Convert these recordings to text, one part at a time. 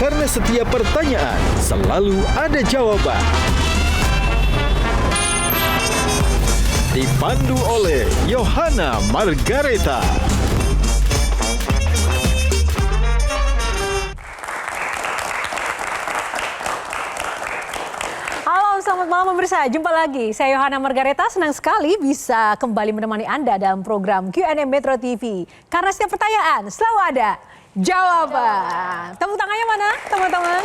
Karena setiap pertanyaan selalu ada jawaban. Dipandu oleh Yohana Margareta. Selamat malam pemirsa, jumpa lagi. Saya Yohana Margareta, senang sekali bisa kembali menemani Anda dalam program Q&A Metro TV. Karena setiap pertanyaan selalu ada jawaban. Tepuk tangannya mana teman-teman?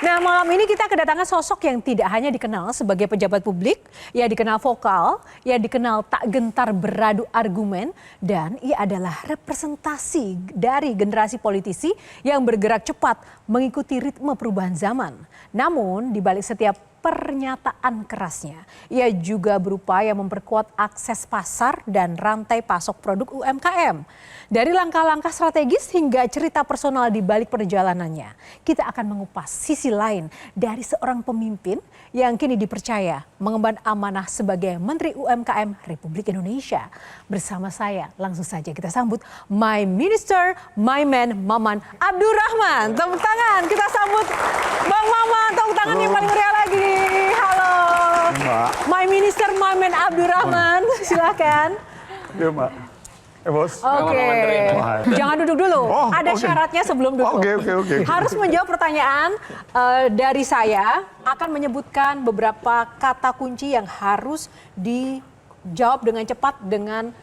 Nah, malam ini kita kedatangan sosok yang tidak hanya dikenal sebagai pejabat publik, ia dikenal vokal, ia dikenal tak gentar beradu argumen, dan ia adalah representasi dari generasi politisi yang bergerak cepat mengikuti ritme perubahan zaman. Namun, di balik setiap pernyataan kerasnya, ia juga berupaya memperkuat akses pasar dan rantai pasok produk UMKM. Dari langkah-langkah strategis hingga cerita personal di balik perjalanannya, kita akan mengupas sisi lain dari seorang pemimpin yang kini dipercaya mengemban amanah sebagai Menteri UMKM Republik Indonesia. Bersama saya, langsung saja kita sambut My Minister, My Man, Maman Abdurrahman. Tepuk tangan, kita sambut Bang Maman, tepuk tangan yang paling meriah lagi. Halo, Mbak. My Minister, My Man Abdurrahman, silakan. Ya, Mbak. Bos. Oke, jangan duduk dulu. Oh, ada oke. syaratnya sebelum duduk. Oke. Harus menjawab pertanyaan dari saya, akan menyebutkan beberapa kata kunci yang harus dijawab dengan cepat dengan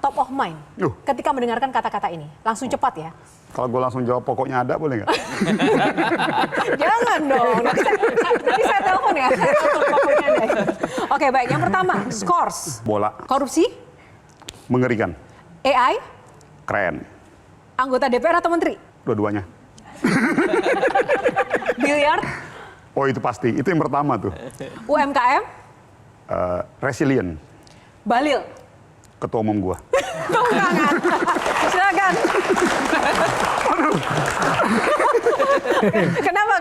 top of mind. Ketika mendengarkan kata-kata ini, langsung cepat ya. Kalau gue langsung jawab pokoknya ada boleh nggak? Jangan dong, nanti saya telepon ya. Pokoknya ada. Oke, baik. Yang pertama, scores. Bola. Korupsi, Mengerikan. AI, Keren. anggota DPR atau menteri, Dua-duanya. biliar, Oh itu pasti. Itu yang pertama tuh. UMKM, Resilient. Balil. Ketua umum gue. Tepuk tangan. Silakan. Kenapa?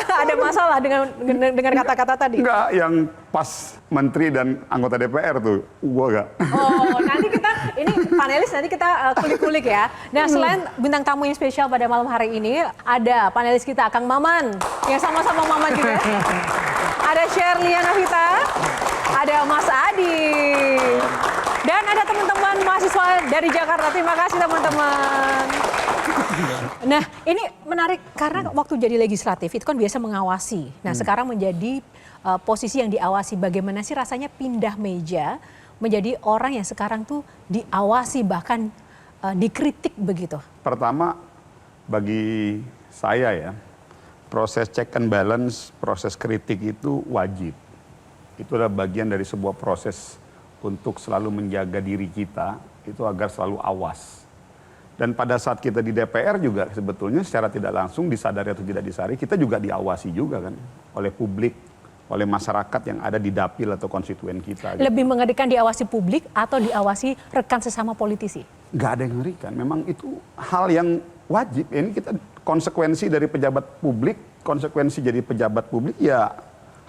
Ada masalah dengan kata-kata tadi? Enggak, yang pas menteri dan anggota DPR tuh. Gue enggak. Oh, nanti kita, ini panelis nanti kita kulik-kulik ya. Nah, selain bintang tamu yang spesial pada malam hari ini, ada panelis kita, Kang Maman, yang sama-sama Maman juga. Ada Sherly Anavita, ada Mas Adi. Dan ada teman-teman mahasiswa dari Jakarta. Terima kasih teman-teman. Nah, ini menarik karena waktu jadi legislatif itu kan biasa mengawasi. Nah, sekarang menjadi posisi yang diawasi. Bagaimana sih rasanya pindah meja menjadi orang yang sekarang tuh diawasi bahkan dikritik begitu? Pertama, bagi saya ya, proses check and balance, proses kritik itu wajib. Itu adalah bagian dari sebuah proses untuk selalu menjaga diri kita itu agar selalu awas. Dan pada saat kita di DPR juga sebetulnya secara tidak langsung disadari atau tidak disadari kita juga diawasi juga kan oleh publik, oleh masyarakat yang ada di dapil atau konstituen kita. Gitu. Lebih mengerikan diawasi publik atau diawasi rekan sesama politisi? Nggak ada yang mengerikan, memang itu hal yang wajib. Ini kita konsekuensi dari pejabat publik, konsekuensi jadi pejabat publik ya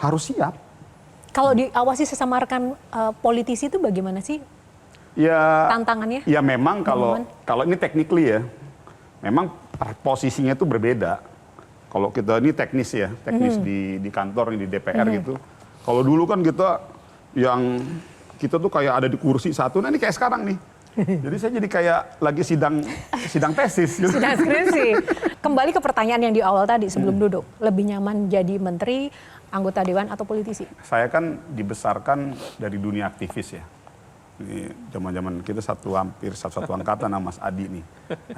harus siap. Kalau diawasi sesama rekan politisi itu bagaimana sih? Ya, tantangannya? Ya memang kalau ini technically ya, memang posisinya itu berbeda. Kalau kita ini teknis ya, teknis di kantor di DPR gitu. Kalau dulu kan kita tuh kayak ada di kursi satu, nah ini kayak sekarang nih. Jadi saya jadi kayak lagi sidang tesis. Gitu. Sidang skripsi. Kembali ke pertanyaan yang di awal tadi sebelum duduk, lebih nyaman jadi menteri, anggota dewan atau politisi? Saya kan dibesarkan dari dunia aktivis ya. Ini zaman-zaman kita hampir satu angkatan sama Mas Adi nih.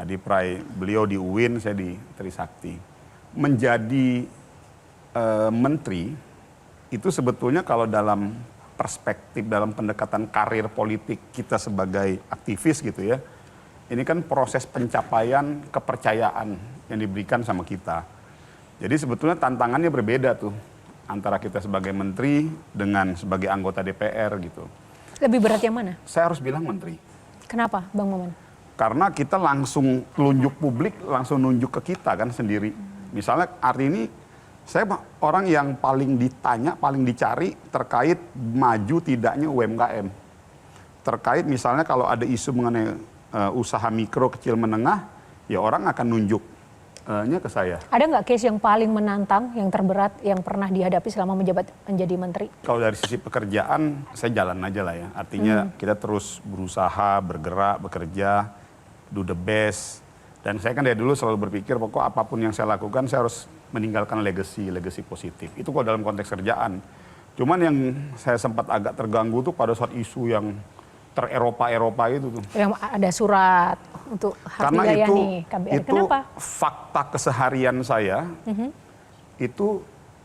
Adi Prai, beliau di UIN, saya di Trisakti. Menjadi menteri itu sebetulnya kalau dalam perspektif, dalam pendekatan karir politik kita sebagai aktivis gitu ya. Ini kan proses pencapaian kepercayaan yang diberikan sama kita. Jadi sebetulnya tantangannya berbeda tuh antara kita sebagai menteri dengan sebagai anggota DPR gitu. Lebih berat yang mana? Saya harus bilang menteri. Kenapa, Bang Maman? Karena kita langsung nunjuk publik, langsung nunjuk ke kita kan sendiri. Misalnya hari ini saya orang yang paling ditanya, paling dicari terkait maju tidaknya UMKM. Terkait misalnya kalau ada isu mengenai usaha mikro, kecil, menengah, ya orang akan nunjuk Nya ke saya. Ada nggak case yang paling menantang, yang terberat, yang pernah dihadapi selama menjabat menjadi menteri? Kalau dari sisi pekerjaan, saya jalan aja lah ya. Artinya kita terus berusaha, bergerak, bekerja, do the best. Dan saya kan dari dulu selalu berpikir, pokok apapun yang saya lakukan, saya harus meninggalkan legacy positif. Itu kok dalam konteks kerjaan. Cuman yang saya sempat agak terganggu tuh pada saat isu yang ter-Eropa itu tuh. Yang ada surat untuk hak dilayani KBRI. Itu Kenapa? fakta keseharian saya, itu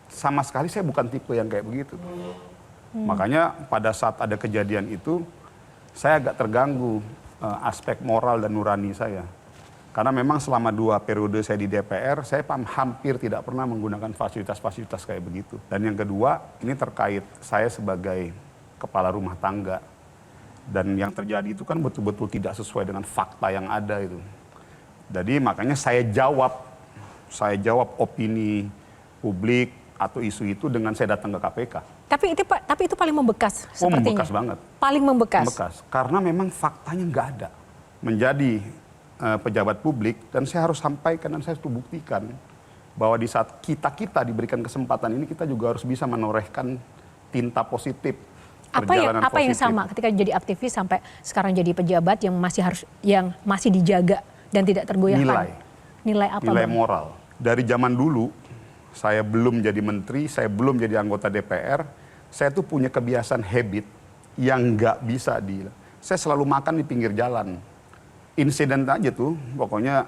sama sekali saya bukan tipe yang kayak begitu. Makanya pada saat ada kejadian itu, saya agak terganggu aspek moral dan nurani saya. Karena memang selama 2 periode saya di DPR, saya hampir tidak pernah menggunakan fasilitas-fasilitas kayak begitu. Dan yang kedua, ini terkait saya sebagai kepala rumah tangga. Dan yang terjadi itu kan betul-betul tidak sesuai dengan fakta yang ada itu. Jadi makanya saya jawab opini publik atau isu itu dengan saya datang ke KPK. Tapi itu paling membekas sepertinya. Membekas banget. Paling membekas. Karena memang faktanya nggak ada. Menjadi pejabat publik dan saya harus sampaikan dan saya harus buktikan bahwa di saat kita diberikan kesempatan ini kita juga harus bisa menorehkan tinta positif. Apa yang sama ketika jadi aktivis sampai sekarang jadi pejabat yang masih dijaga dan tidak tergoyahkan? Nilai apa? Nilai moral. Dari zaman dulu saya belum jadi menteri, saya belum jadi anggota DPR, saya tuh punya kebiasaan habit yang nggak bisa saya selalu makan di pinggir jalan. Insiden aja tuh, pokoknya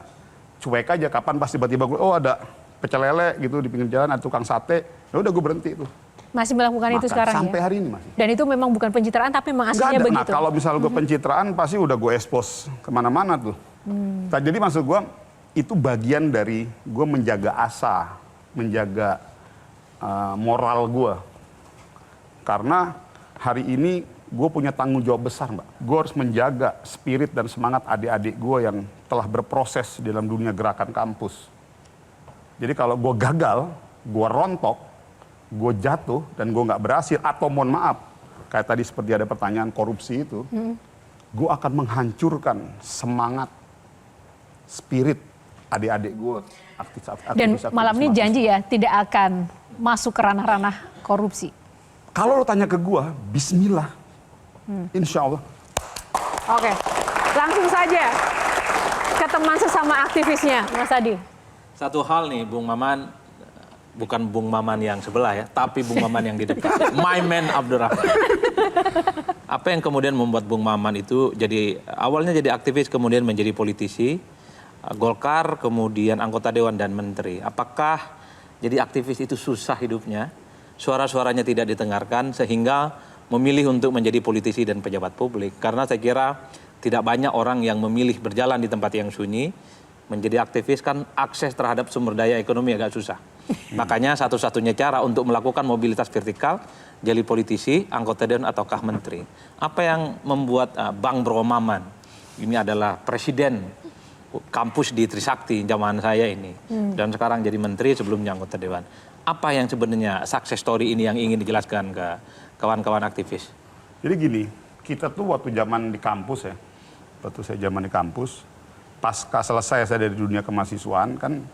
cuek aja kapan pas tiba-tiba ada pecel lele gitu di pinggir jalan, ada tukang sate, ya udah gue berhenti tuh. Masih melakukan itu sekarang sampai hari ini masih. Dan itu memang bukan pencitraan tapi memang aslinya begitu. Nah kalau misalnya gue pencitraan pasti udah gue expose kemana-mana tuh. Nah, jadi maksud gue itu bagian dari gue menjaga asa, menjaga moral gue. Karena hari ini gue punya tanggung jawab besar Mbak. Gue harus menjaga spirit dan semangat adik-adik gue yang telah berproses dalam dunia gerakan kampus. Jadi kalau gue gagal, gue rontok, gue jatuh dan gue nggak berhasil atau mohon maaf kayak tadi seperti ada pertanyaan korupsi itu, gue akan menghancurkan semangat spirit adik-adik gue aktivis. Dan malam ini janji ya tidak akan masuk ke ranah-ranah korupsi. Kalau lo tanya ke gue, Bismillah, Insya Allah. Oke, langsung saja ke teman sesama aktivisnya, Mas Adi. Satu hal nih, Bung Maman. Bukan Bung Maman yang sebelah ya, tapi Bung Maman yang di depan. My man Abdurrahman. Apa yang kemudian membuat Bung Maman itu awalnya jadi aktivis, kemudian menjadi politisi, Golkar, kemudian anggota Dewan dan Menteri. Apakah jadi aktivis itu susah hidupnya? Suara-suaranya tidak didengarkan sehingga memilih untuk menjadi politisi dan pejabat publik. Karena saya kira tidak banyak orang yang memilih berjalan di tempat yang sunyi. Menjadi aktivis kan akses terhadap sumber daya ekonomi agak susah. Makanya satu-satunya cara untuk melakukan mobilitas vertikal, jadi politisi, anggota dewan ataukah menteri. Apa yang membuat Bang Bro Maman, ini adalah presiden kampus di Trisakti zaman saya ini. Dan sekarang jadi menteri sebelumnya anggota dewan. Apa yang sebenarnya success story ini yang ingin dijelaskan ke kawan-kawan aktivis? Jadi gini, kita tuh waktu zaman di kampus ya, waktu saya zaman di kampus, pasca selesai saya dari dunia kemahasiswaan kan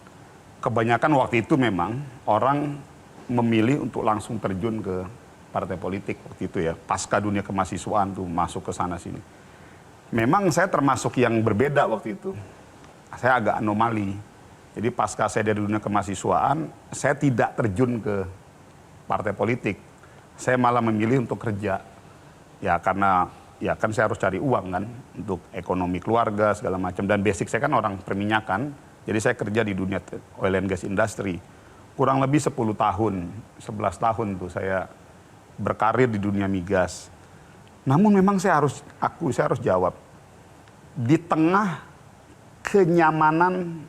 kebanyakan waktu itu memang orang memilih untuk langsung terjun ke partai politik waktu itu ya. Pasca dunia kemahasiswaan tuh masuk ke sana sini. Memang saya termasuk yang berbeda waktu itu. Saya agak anomali. Jadi pasca saya dari dunia kemahasiswaan, saya tidak terjun ke partai politik. Saya malah memilih untuk kerja. Ya karena ya kan saya harus cari uang kan untuk ekonomi keluarga segala macam, dan basic saya kan orang perminyakan, jadi saya kerja di dunia oil and gas industry kurang lebih 10 tahun, 11 tahun tuh saya berkarir di dunia migas. Namun memang saya harus jawab, di tengah kenyamanan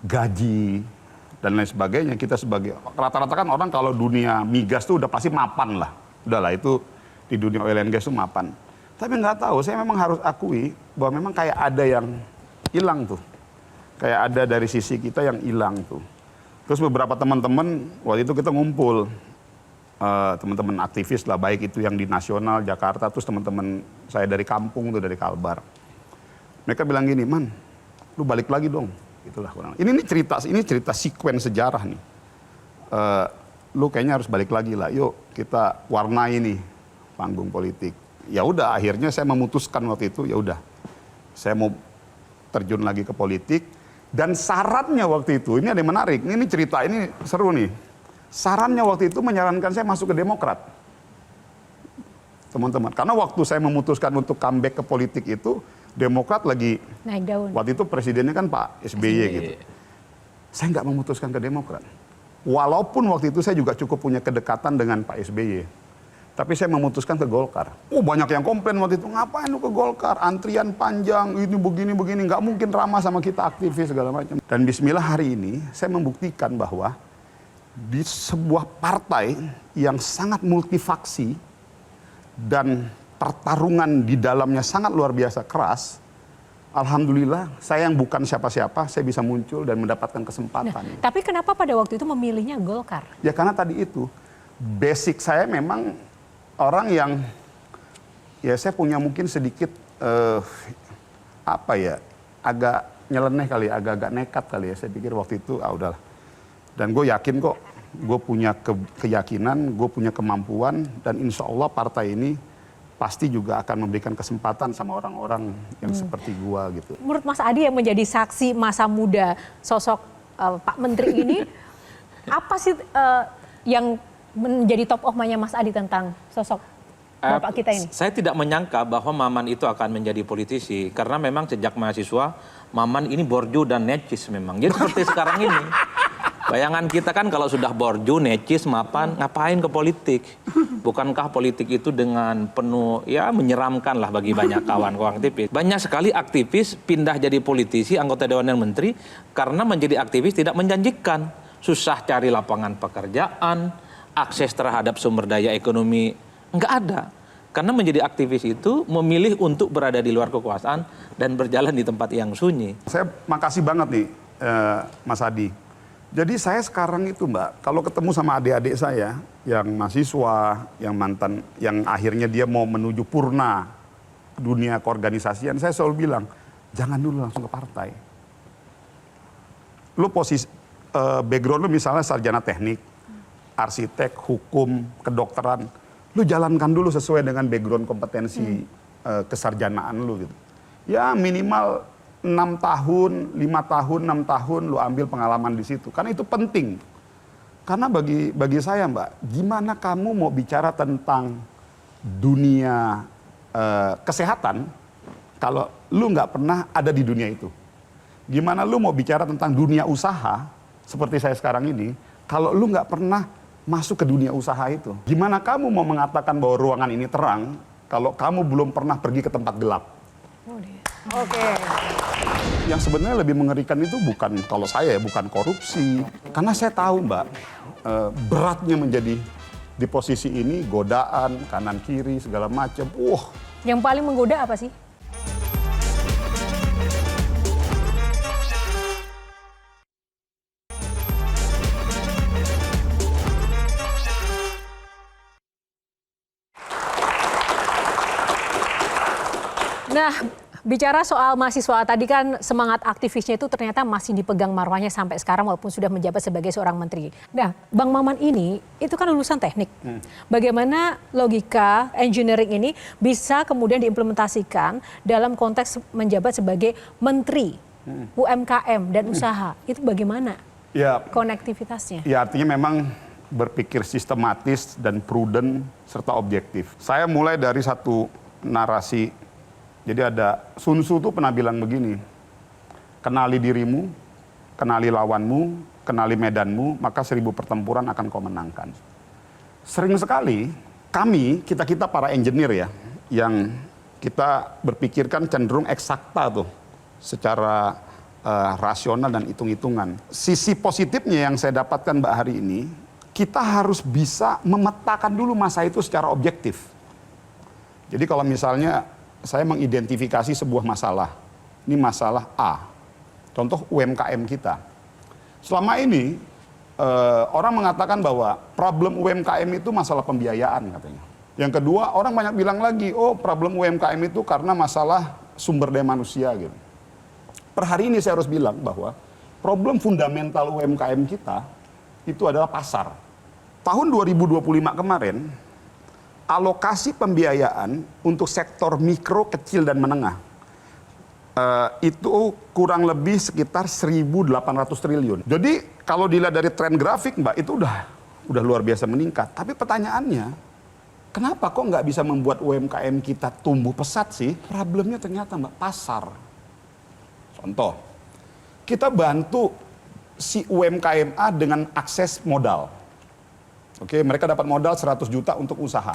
gaji dan lain sebagainya, kita sebagai rata-rata kan orang kalau dunia migas tuh udah pasti mapan lah, udahlah itu di dunia oil and gas tuh mapan. Tapi nggak tahu, saya memang harus akui bahwa memang kayak ada yang hilang tuh, kayak ada dari sisi kita yang hilang tuh. Terus beberapa teman-teman waktu itu kita ngumpul, teman-teman aktivis lah, baik itu yang di nasional Jakarta, terus teman-teman saya dari kampung tuh dari Kalbar. Mereka bilang gini, Man, lu balik lagi dong. Itulah kurang. Ini cerita sekuen sejarah nih. Lu kayaknya harus balik lagi lah. Yuk kita warnai nih panggung politik. Ya udah, akhirnya saya memutuskan waktu itu, ya udah, saya mau terjun lagi ke politik. Dan sarannya waktu itu, ini ada yang menarik. Ini cerita ini seru nih. Sarannya waktu itu menyarankan saya masuk ke Demokrat. Teman-teman, karena waktu saya memutuskan untuk comeback ke politik itu, Demokrat lagi naik daun. Waktu itu presidennya kan Pak SBY gitu. Saya nggak memutuskan ke Demokrat. Walaupun waktu itu saya juga cukup punya kedekatan dengan Pak SBY. Tapi saya memutuskan ke Golkar. Oh, banyak yang komplain waktu itu, ngapain lu ke Golkar? Antrian panjang, ini begini-begini, nggak mungkin ramah sama kita aktivis segala macam. Dan bismillah hari ini saya membuktikan bahwa di sebuah partai yang sangat multifaksi dan pertarungan di dalamnya sangat luar biasa keras, alhamdulillah saya yang bukan siapa-siapa, saya bisa muncul dan mendapatkan kesempatan. Nah, tapi kenapa pada waktu itu memilihnya Golkar? Ya karena tadi itu, basic saya memang orang yang, ya saya punya mungkin sedikit, agak nyeleneh kali, agak nekat kali ya. Saya pikir waktu itu, udahlah. Dan gue yakin kok, gue punya keyakinan, gue punya kemampuan, dan insya Allah partai ini pasti juga akan memberikan kesempatan sama orang-orang yang seperti gua gitu. Menurut Mas Adi yang menjadi saksi masa muda sosok Pak Menteri ini, apa sih yang menjadi top of mind-nya Mas Adi tentang sosok Bapak kita ini? Saya tidak menyangka bahwa Maman itu akan menjadi politisi, karena memang sejak mahasiswa Maman ini borju dan necis memang. Jadi seperti sekarang ini. Bayangan kita kan kalau sudah borju, necis, mapan, ngapain ke politik? Bukankah politik itu dengan penuh, ya menyeramkan lah bagi banyak kawan-kawan aktivis. Banyak sekali aktivis pindah jadi politisi, anggota Dewan dan Menteri, karena menjadi aktivis tidak menjanjikan. Susah cari lapangan pekerjaan, akses terhadap sumber daya ekonomi, nggak ada. Karena menjadi aktivis itu memilih untuk berada di luar kekuasaan dan berjalan di tempat yang sunyi. Saya makasih banget nih, Mas Adi. Jadi saya sekarang itu Mbak, kalau ketemu sama adik-adik saya yang mahasiswa, yang mantan, yang akhirnya dia mau menuju purna dunia keorganisasian, saya selalu bilang, jangan dulu langsung ke partai. Lu background lu misalnya sarjana teknik, arsitek, hukum, kedokteran, lu jalankan dulu sesuai dengan background kompetensi kesarjanaan lu gitu. Ya minimal 6 tahun, 5 tahun, 6 tahun lu ambil pengalaman di situ. Karena itu penting. Karena bagi saya Mbak, gimana kamu mau bicara tentang dunia kesehatan kalau lu nggak pernah ada di dunia itu? Gimana lu mau bicara tentang dunia usaha seperti saya sekarang ini kalau lu nggak pernah masuk ke dunia usaha itu? Gimana kamu mau mengatakan bahwa ruangan ini terang kalau kamu belum pernah pergi ke tempat gelap? Oke. Yang sebenarnya lebih mengerikan itu bukan, kalau saya ya, bukan korupsi. Karena saya tahu Mbak, beratnya menjadi di posisi ini, godaan, kanan kiri, segala macam. Yang paling menggoda apa sih? Nah, bicara soal mahasiswa, tadi kan semangat aktivisnya itu ternyata masih dipegang marwahnya sampai sekarang walaupun sudah menjabat sebagai seorang menteri. Nah, Bang Maman ini itu kan lulusan teknik. Bagaimana logika engineering ini bisa kemudian diimplementasikan dalam konteks menjabat sebagai menteri UMKM dan usaha? Itu bagaimana konektivitasnya? Ya artinya memang berpikir sistematis dan prudent serta objektif. Saya mulai dari satu narasi. Jadi ada Sun Tzu tuh pernah bilang begini, kenali dirimu, kenali lawanmu, kenali medanmu, maka 1000 pertempuran akan kau menangkan. Sering sekali kita para engineer ya, yang kita berpikirkan cenderung eksakta tuh, secara rasional dan hitung-hitungan. Sisi positifnya yang saya dapatkan Mbak hari ini, kita harus bisa memetakan dulu masa itu secara objektif. Jadi kalau misalnya saya mengidentifikasi sebuah masalah. Ini masalah A. Contoh UMKM kita. Selama ini orang mengatakan bahwa problem UMKM itu masalah pembiayaan katanya. Yang kedua orang banyak bilang lagi, oh problem UMKM itu karena masalah sumber daya manusia gitu. Per hari ini saya harus bilang bahwa problem fundamental UMKM kita itu adalah pasar. Tahun 2025 kemarin, alokasi pembiayaan untuk sektor mikro, kecil, dan menengah itu kurang lebih sekitar 1.800 triliun. Jadi kalau dilihat dari tren grafik, Mbak, itu udah luar biasa meningkat. Tapi pertanyaannya, kenapa kok nggak bisa membuat UMKM kita tumbuh pesat sih? Problemnya ternyata, Mbak, pasar. Contoh, kita bantu si UMKM A dengan akses modal. Oke, mereka dapat modal 100 juta untuk usaha.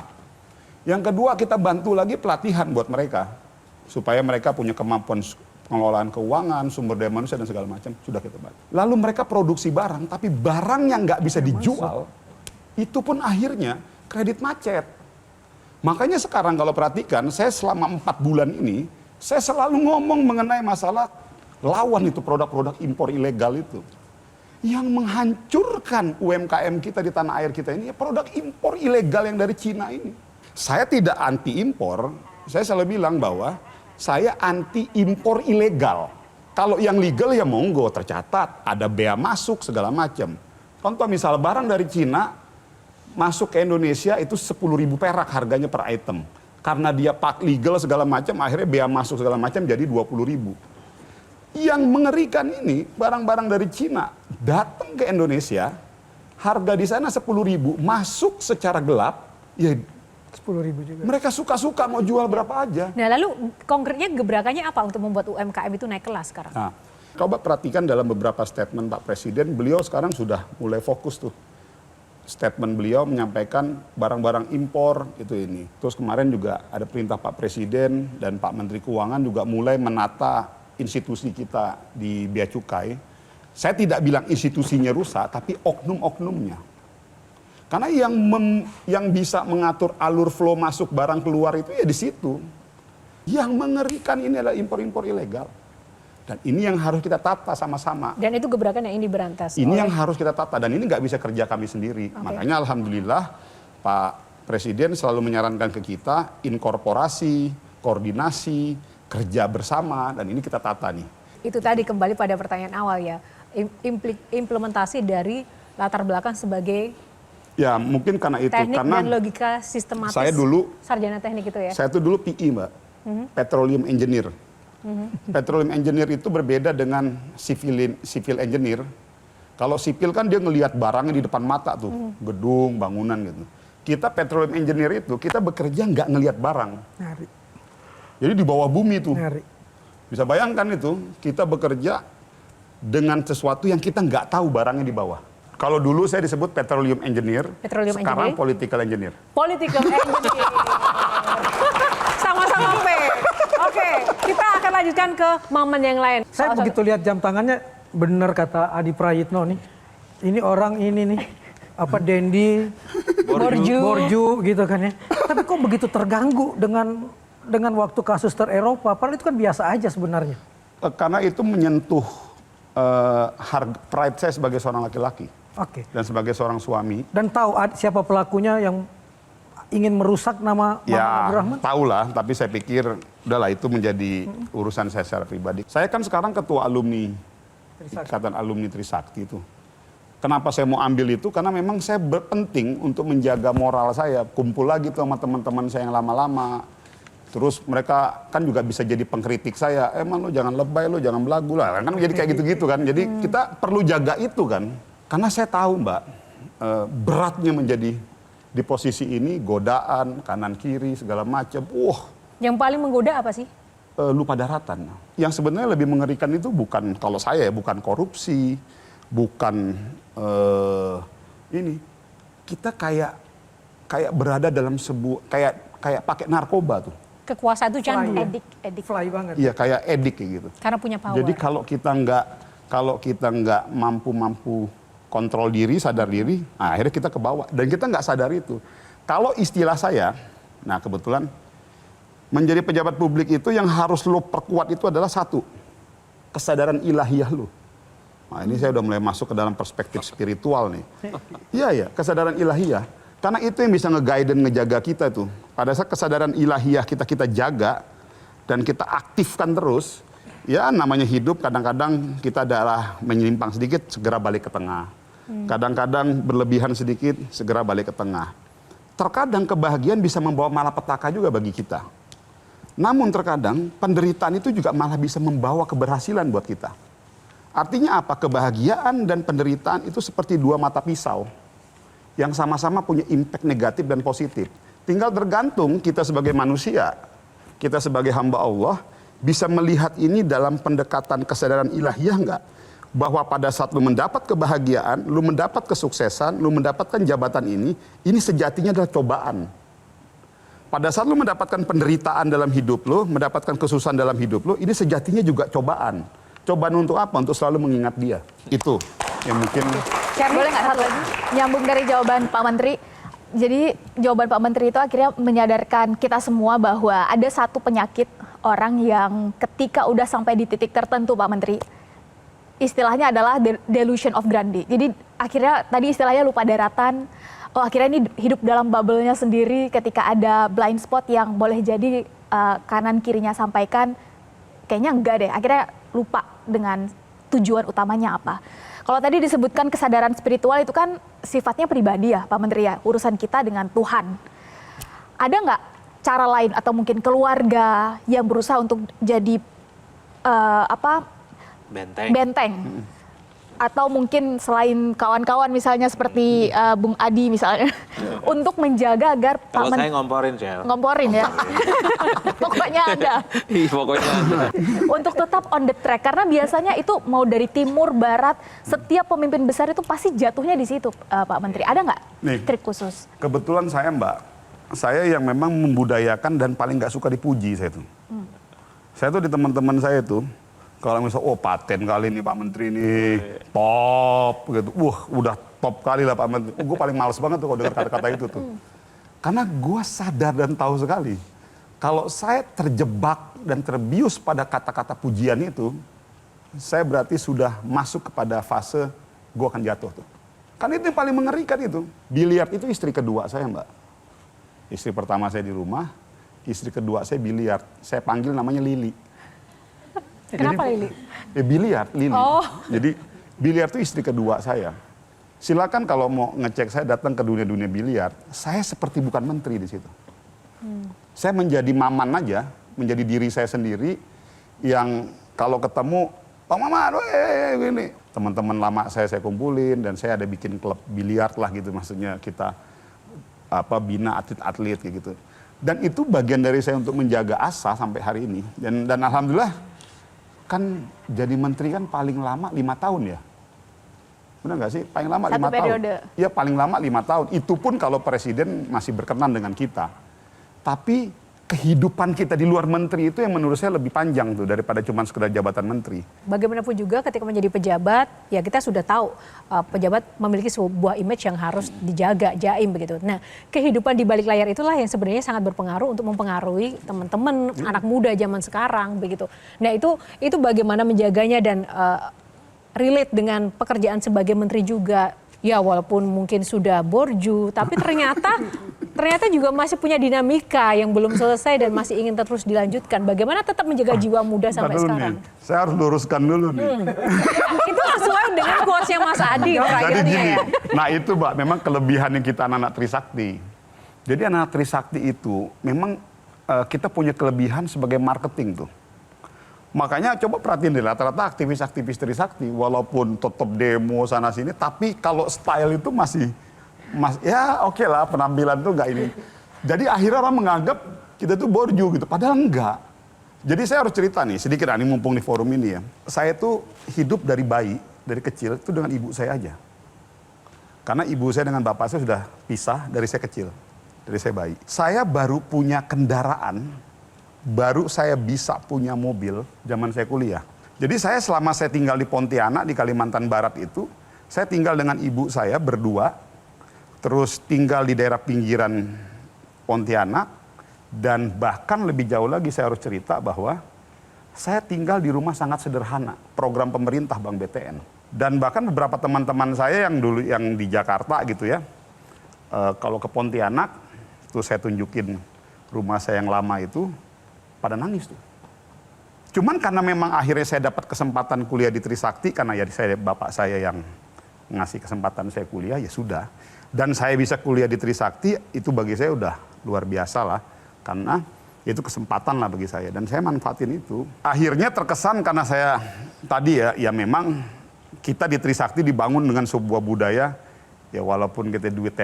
Yang kedua, kita bantu lagi pelatihan buat mereka. Supaya mereka punya kemampuan pengelolaan keuangan, sumber daya manusia, dan segala macam. Sudah kita bantu. Lalu mereka produksi barang, tapi barang yang nggak bisa dijual, itu pun akhirnya kredit macet. Makanya sekarang kalau perhatikan, saya selama 4 bulan ini, saya selalu ngomong mengenai masalah lawan itu produk-produk impor ilegal itu. Yang menghancurkan UMKM kita di tanah air kita ini, ya produk impor ilegal yang dari Cina ini. Saya tidak anti impor, saya selalu bilang bahwa saya anti impor ilegal. Kalau yang legal ya monggo, tercatat, ada bea masuk segala macam. Contoh misal barang dari Cina masuk ke Indonesia itu 10.000 perak harganya per item. Karena dia pak legal segala macam, akhirnya bea masuk segala macam jadi 20.000. Yang mengerikan ini, barang-barang dari Cina datang ke Indonesia, harga di sana 10.000, masuk secara gelap, ya 10.000 juga. Mereka suka-suka mau jual berapa aja. Nah lalu konkretnya gebrakannya apa untuk membuat UMKM itu naik kelas sekarang? Nah, coba perhatikan dalam beberapa statement Pak Presiden, beliau sekarang sudah mulai fokus tuh. Statement beliau menyampaikan barang-barang impor itu ini. Terus kemarin juga ada perintah Pak Presiden dan Pak Menteri Keuangan juga mulai menata institusi kita di Bea Cukai. Saya tidak bilang institusinya rusak, tapi oknum-oknumnya. Karena yang bisa mengatur alur flow masuk barang keluar itu ya di situ. Yang mengerikan ini adalah impor-impor ilegal. Dan ini yang harus kita tata sama-sama. Dan itu gebrakan yang ini berantas. Ini yang harus kita tata dan ini nggak bisa kerja kami sendiri. Makanya alhamdulillah Pak Presiden selalu menyarankan ke kita inkorporasi, koordinasi, kerja bersama, dan ini kita tata nih. Itu tadi kembali pada pertanyaan awal ya, implementasi dari latar belakang sebagai ya mungkin karena itu, teknik karena dan logika sistematis. saya dulu sarjana teknik itu ya. Saya tuh dulu PI, Mbak, petroleum engineer. Petroleum engineer itu berbeda dengan civil engineer. Kalau sipil kan dia ngelihat barangnya di depan mata tuh, gedung, bangunan gitu. Kita petroleum engineer itu kita bekerja nggak ngelihat barang. Nyari. Jadi di bawah bumi tuh. Nyari. Bisa bayangkan itu, kita bekerja dengan sesuatu yang kita nggak tahu barangnya di bawah. Kalau dulu saya disebut petroleum engineer, sekarang political engineer. Political engineer. Sama-sama P. Oke, kita akan lanjutkan ke momen yang lain. Saya begitu lihat jam tangannya, benar kata Adi Prayitno nih. Ini orang ini nih, apa Dendi, Borju gitu kan ya. Tapi kok begitu terganggu dengan waktu kasus ter-Eropa, padahal itu kan biasa aja sebenarnya. Karena itu menyentuh harga pride saya sebagai seorang laki-laki. Oke. Dan sebagai seorang suami. Dan tahu siapa pelakunya yang ingin merusak nama ya, Abdurrahman? Tahu lah, tapi saya pikir udahlah itu menjadi urusan saya secara pribadi. Saya kan sekarang ketua alumni, Ikatan Alumni Trisakti itu. Kenapa saya mau ambil itu? Karena memang saya berpenting untuk menjaga moral saya. Kumpul lagi tuh sama teman-teman saya yang lama-lama. Terus mereka kan juga bisa jadi pengkritik saya. Emang lo jangan lebay, lo jangan belagu lah. Kan jadi kayak gitu-gitu kan. Jadi kita perlu jaga itu kan. Karena saya tahu Mbak, beratnya menjadi di posisi ini, godaan, kanan kiri, segala macam. Yang paling menggoda apa sih? Lupa daratan. Yang sebenarnya lebih mengerikan itu bukan, kalau saya ya, bukan korupsi, bukan ini. Kita kayak berada dalam sebuah, kayak pakai narkoba tuh. Kekuasaan itu candu. Edik. Fly banget. Iya, kayak edik kayak gitu. Karena punya power. Jadi kalau kita nggak mampu kontrol diri, sadar diri, nah akhirnya kita ke bawah. Dan kita nggak sadar itu. Kalau istilah saya, nah kebetulan menjadi pejabat publik itu yang harus lo perkuat itu adalah satu, kesadaran ilahiyah lo. Nah ini saya udah mulai masuk ke dalam perspektif spiritual nih. Iya, kesadaran ilahiyah. Karena itu yang bisa nge-guide dan ngejaga kita tuh. Pada saat kesadaran ilahiyah kita jaga, dan kita aktifkan terus, ya namanya hidup kadang-kadang kita adalah menyimpang sedikit, segera balik ke tengah. Kadang-kadang berlebihan sedikit, segera balik ke tengah. Terkadang kebahagiaan bisa membawa malapetaka juga bagi kita. Namun terkadang penderitaan itu juga malah bisa membawa keberhasilan buat kita. Artinya apa? Kebahagiaan dan penderitaan itu seperti dua mata pisau yang sama-sama punya impact negatif dan positif. Tinggal tergantung kita sebagai manusia, kita sebagai hamba Allah, bisa melihat ini dalam pendekatan kesadaran ilahiyah enggak? Bahwa pada saat lu mendapat kebahagiaan, lu mendapat kesuksesan, lu mendapatkan jabatan ini sejatinya adalah cobaan. Pada saat lu mendapatkan penderitaan dalam hidup lu, mendapatkan kesusahan dalam hidup lu, ini sejatinya juga cobaan. Cobaan untuk apa? Untuk selalu mengingat dia. Itu yang mungkin... Boleh nggak satu lagi? Nyambung dari jawaban Pak Menteri. Jadi jawaban Pak Menteri itu akhirnya menyadarkan kita semua bahwa ada satu penyakit orang yang ketika udah sampai di titik tertentu, Pak Menteri, istilahnya adalah delusion of grandeur. Jadi akhirnya tadi istilahnya lupa daratan. Oh, akhirnya ini hidup dalam bubble-nya sendiri ketika ada blind spot yang boleh jadi kanan kirinya sampaikan, kayaknya enggak deh. Akhirnya lupa dengan tujuan utamanya apa. Kalau tadi disebutkan kesadaran spiritual itu kan sifatnya pribadi ya Pak Menteri ya, urusan kita dengan Tuhan. Ada nggak cara lain atau mungkin keluarga yang berusaha untuk jadi benteng? Atau mungkin selain kawan-kawan misalnya seperti Bung Adi misalnya, untuk menjaga agar Kalau saya ngomporin, Cel. ngomporin ya, pokoknya ada. Pokoknya ada. Untuk tetap on the track, karena biasanya itu mau dari timur, barat, setiap pemimpin besar itu pasti jatuhnya di situ, Pak Menteri. Ada nggak trik khusus? Kebetulan saya Mbak, saya yang memang membudayakan dan paling nggak suka dipuji saya tuh. Saya tuh di teman-teman saya tuh, kalau misalnya, oh paten kali ini Pak Menteri ini top gitu. Udah top kali lah Pak Menteri. Gue paling males banget tuh kalau dengar kata-kata itu tuh. Karena gue sadar dan tahu sekali. Kalau saya terjebak dan terbius pada kata-kata pujian itu, saya berarti sudah masuk kepada fase gue akan jatuh tuh. Kan itu yang paling mengerikan itu. Biliar itu istri kedua saya Mbak. Istri pertama saya di rumah, istri kedua saya biliar. Saya panggil namanya Lili. Kenapa Lili? Biliar, Lili. Oh. Jadi biliar itu istri kedua saya. Silakan kalau mau ngecek saya datang ke dunia-dunia biliar, saya seperti bukan menteri di situ. Saya menjadi maman aja, menjadi diri saya sendiri yang kalau ketemu, Pak Maman, gini. Teman-teman lama saya kumpulin dan saya ada bikin klub biliar lah gitu, maksudnya kita bina atlet-atlet kayak gitu. Dan itu bagian dari saya untuk menjaga asa sampai hari ini. Dan alhamdulillah kan jadi menteri kan paling lama 5 tahun ya. Benar nggak sih? Paling lama 5 tahun. periode. Ya paling lama 5 tahun. Itu pun kalau presiden masih berkenan dengan kita. Tapi kehidupan kita di luar menteri itu yang menurut saya lebih panjang tuh daripada cuma sekedar jabatan menteri. Bagaimanapun juga ketika menjadi pejabat, ya kita sudah tahu pejabat memiliki sebuah image yang harus dijaga, jaim begitu. Nah, kehidupan di balik layar itulah yang sebenarnya sangat berpengaruh untuk mempengaruhi teman-teman anak muda zaman sekarang begitu. Nah, itu bagaimana menjaganya dan relate dengan pekerjaan sebagai menteri juga. Ya walaupun mungkin sudah borju, tapi ternyata juga masih punya dinamika yang belum selesai dan masih ingin terus dilanjutkan. Bagaimana tetap menjaga jiwa muda sampai sekarang? Saya harus luruskan dulu nih. Itu sesuai dengan quotes-nya Mas Adi Jadi terakhirnya gini, ya. nah itu Mbak, memang kelebihannya kita anak-anak Trisakti. Jadi anak Trisakti itu memang kita punya kelebihan sebagai marketing tuh. Makanya coba perhatiin deh, rata-rata aktivis-aktivis Trisakti, walaupun tetap demo sana-sini, tapi kalau style itu masih ya oke lah, penampilan tuh enggak ini. Jadi akhirnya orang menganggap kita tuh borju gitu, padahal enggak. Jadi saya harus cerita nih, sedikit ini mumpung di forum ini ya. Saya tuh hidup dari bayi, dari kecil itu dengan ibu saya aja. Karena ibu saya dengan bapak saya sudah pisah dari saya kecil, dari saya bayi. Saya baru punya kendaraan, baru saya bisa punya mobil zaman saya kuliah. Jadi saya selama saya tinggal di Pontianak, di Kalimantan Barat itu, saya tinggal dengan ibu saya berdua, terus tinggal di daerah pinggiran Pontianak, dan bahkan lebih jauh lagi saya harus cerita bahwa saya tinggal di rumah sangat sederhana, program pemerintah Bank BTN. Dan bahkan beberapa teman-teman saya yang dulu yang di Jakarta gitu ya, kalau ke Pontianak, tuh saya tunjukin rumah saya yang lama itu, pada nangis tuh. Cuman karena memang akhirnya saya dapat kesempatan kuliah di Trisakti, karena ya bapak saya yang ngasih kesempatan saya kuliah, ya sudah. Dan saya bisa kuliah di Trisakti, itu bagi saya udah luar biasa lah. Karena itu kesempatan lah bagi saya, dan saya manfaatin itu. Akhirnya terkesan karena saya tadi ya memang kita di Trisakti dibangun dengan sebuah budaya, ya walaupun kita duit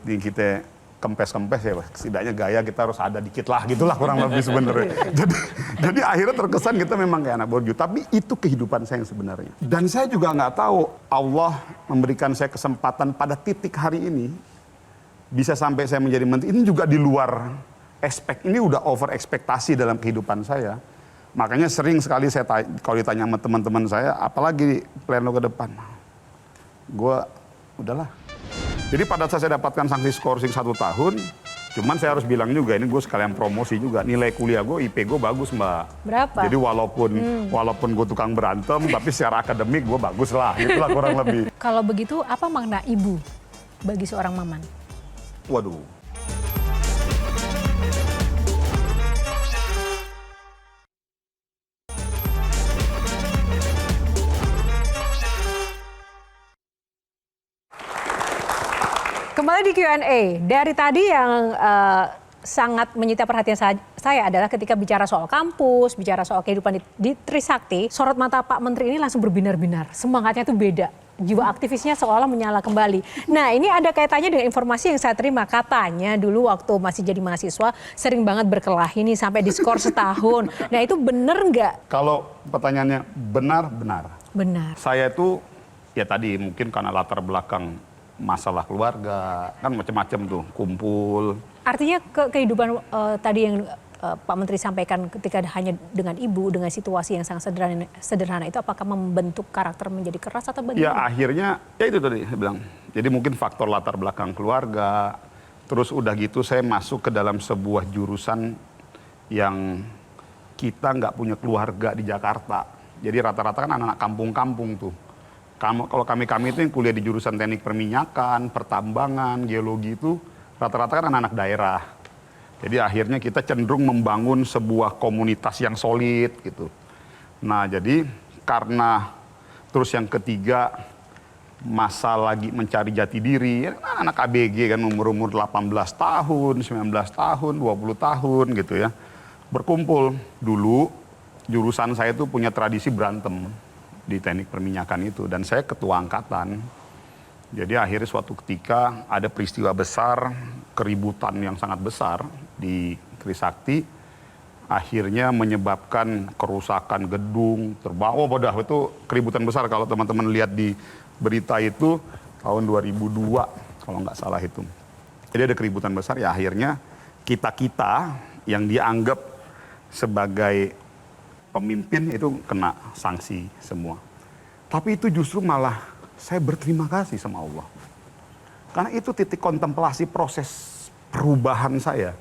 yang kita kempes-kempes ya, setidaknya gaya kita harus ada dikit lah gitulah kurang lebih sebenarnya. Jadi akhirnya terkesan kita memang kayak anak borju, tapi itu kehidupan saya yang sebenarnya. Dan saya juga nggak tahu Allah memberikan saya kesempatan pada titik hari ini bisa sampai saya menjadi menteri, ini juga di luar ini udah over ekspektasi dalam kehidupan saya. Makanya sering sekali saya kalau ditanya sama teman-teman saya, apalagi plan lo ke depan, gue udahlah. Jadi pada saat saya dapatkan sanksi skorsing 1 tahun, cuman saya harus bilang juga, ini gue sekalian promosi juga, nilai kuliah gue, IP gue bagus Mbak. Berapa? Jadi walaupun gue tukang berantem, tapi secara akademik gue bagus lah, itulah kurang lebih. Kalau begitu, apa makna ibu bagi seorang Maman? Waduh. Kembali di Q&A, dari tadi yang sangat menyita perhatian saya adalah ketika bicara soal kampus, bicara soal kehidupan di Trisakti, sorot mata Pak Menteri ini langsung berbinar-binar. Semangatnya tuh beda, jiwa aktivisnya seolah menyala kembali. Nah ini ada kaitannya dengan informasi yang saya terima. Katanya dulu waktu masih jadi mahasiswa sering banget berkelahi nih sampai diskor setahun. Nah itu bener nggak? Kalau pertanyaannya benar. Benar. Saya itu ya tadi mungkin karena latar belakang masalah keluarga, kan macam-macam tuh, kumpul. Artinya kehidupan tadi yang Pak Menteri sampaikan ketika hanya dengan ibu, dengan situasi yang sangat sederhana itu, apakah membentuk karakter menjadi keras atau bagaimana? Ya akhirnya, ya itu tadi saya bilang. Jadi mungkin faktor latar belakang keluarga, terus udah gitu saya masuk ke dalam sebuah jurusan yang kita nggak punya keluarga di Jakarta. Jadi rata-rata kan anak-anak kampung-kampung tuh. Kalau kami itu yang kuliah di jurusan teknik perminyakan, pertambangan, geologi itu rata-rata kan anak-anak daerah. Jadi akhirnya kita cenderung membangun sebuah komunitas yang solid gitu. Nah jadi karena terus yang ketiga masa lagi mencari jati diri, ya, anak ABG kan umur 18 tahun, 19 tahun, 20 tahun gitu ya. Berkumpul dulu jurusan saya itu punya tradisi berantem di teknik perminyakan itu, dan saya ketua angkatan. Jadi akhirnya suatu ketika ada peristiwa besar, keributan yang sangat besar di Trisakti, akhirnya menyebabkan kerusakan gedung, terbawa pada itu keributan besar. Kalau teman-teman lihat di berita itu tahun 2002 kalau nggak salah itu. Jadi ada keributan besar, ya akhirnya kita yang dianggap sebagai pemimpin itu kena sanksi semua. Tapi itu justru malah saya berterima kasih sama Allah. Karena itu titik kontemplasi proses perubahan saya.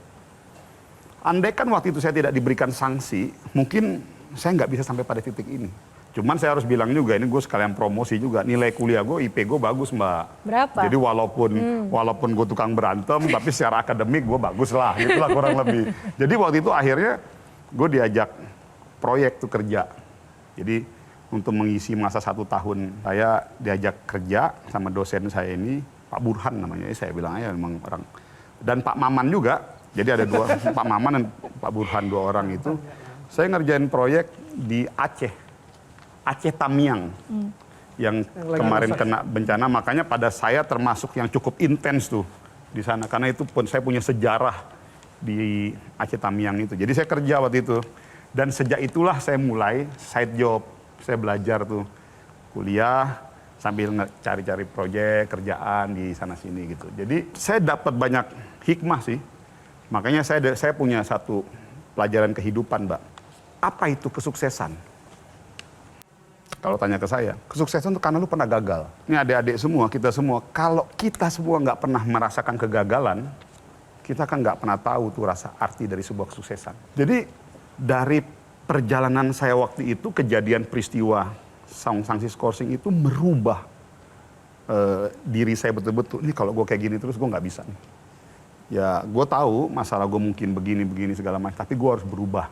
Andai kan waktu itu saya tidak diberikan sanksi, mungkin saya nggak bisa sampai pada titik ini. Cuman saya harus bilang juga, ini gue sekalian promosi juga, nilai kuliah gue, IP gue bagus Mbak. Berapa? Jadi walaupun gue tukang berantem, tapi secara akademik gue bagus lah, itulah kurang lebih. Jadi waktu itu akhirnya gue diajak proyek tuh kerja. Jadi untuk mengisi masa 1 tahun saya diajak kerja sama dosen saya ini, Pak Burhan namanya, saya bilang aja memang orang. Dan Pak Maman juga, jadi ada 2, Pak Maman dan Pak Burhan, 2 orang itu. Saya ngerjain proyek di Aceh Tamiang, yang kemarin kena bencana, makanya pada saya termasuk yang cukup intens tuh di sana. Karena itu pun saya punya sejarah di Aceh Tamiang itu. Jadi saya kerja waktu itu. Dan sejak itulah saya mulai side job. Saya belajar tuh kuliah sambil cari-cari proyek, kerjaan di sana-sini gitu. Jadi saya dapat banyak hikmah sih. Makanya saya punya satu pelajaran kehidupan, Mbak. Apa itu kesuksesan? Kalau tanya ke saya, kesuksesan itu karena lu pernah gagal. Ini adik-adik semua, kita semua. Kalau kita semua nggak pernah merasakan kegagalan, kita kan nggak pernah tahu tuh rasa arti dari sebuah kesuksesan. Jadi dari perjalanan saya waktu itu, kejadian peristiwa sanksi skorsing itu merubah diri saya betul-betul. Ini kalau gue kayak gini terus gue nggak bisa nih. Ya gue tahu masalah gue mungkin begini segala macam, tapi gue harus berubah.